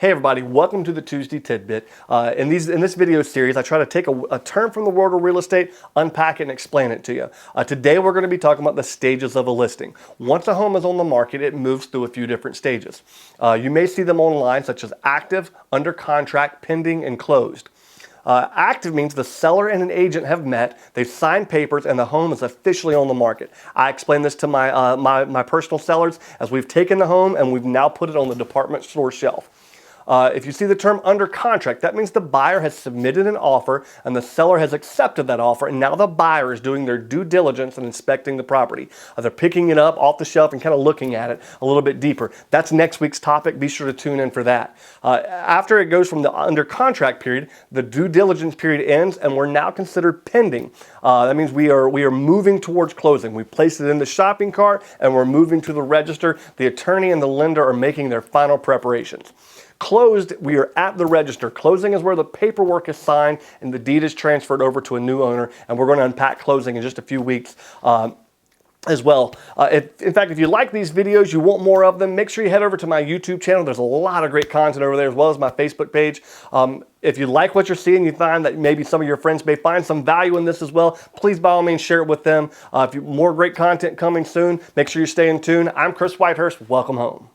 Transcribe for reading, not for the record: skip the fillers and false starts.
Hey everybody, welcome to the Tuesday Tidbit. In this video series, I try to take a term from the world of real estate, unpack it, and explain it to you. Today we're going to be talking about the stages of a listing. Once a home is on the market, it moves through a few different stages. You may see them online, such as active, under contract, pending, and closed. Active means the seller and an agent have met, they've signed papers, and the home is officially on the market. I explain this to my personal sellers as we've taken the home and we've now put it on the department store shelf. If you see the term under contract, that means the buyer has submitted an offer and the seller has accepted that offer, and now the buyer is doing their due diligence and inspecting the property. They're picking it up off the shelf and kind of looking at it a little bit deeper. That's next week's topic. Be sure to tune in for that. After it goes from the under contract period, the due diligence period ends and we're now considered pending. That means we are moving towards closing. We place it in the shopping cart and we're moving to the register. The attorney and the lender are making their final preparations. Closed, we are at the register. Closing is where the paperwork is signed and the deed is transferred over to a new owner, and we're going to unpack closing in just a few weeks as well. In fact, if you like these videos, you want more of them, make sure you head over to my YouTube channel. There's a lot of great content over there, as well as my Facebook page. If you like what you're seeing, you find that maybe some of your friends may find some value in this as well, please by all means share it with them. More great content coming soon, make sure you stay in tune. I'm Chris Whitehurst. Welcome home.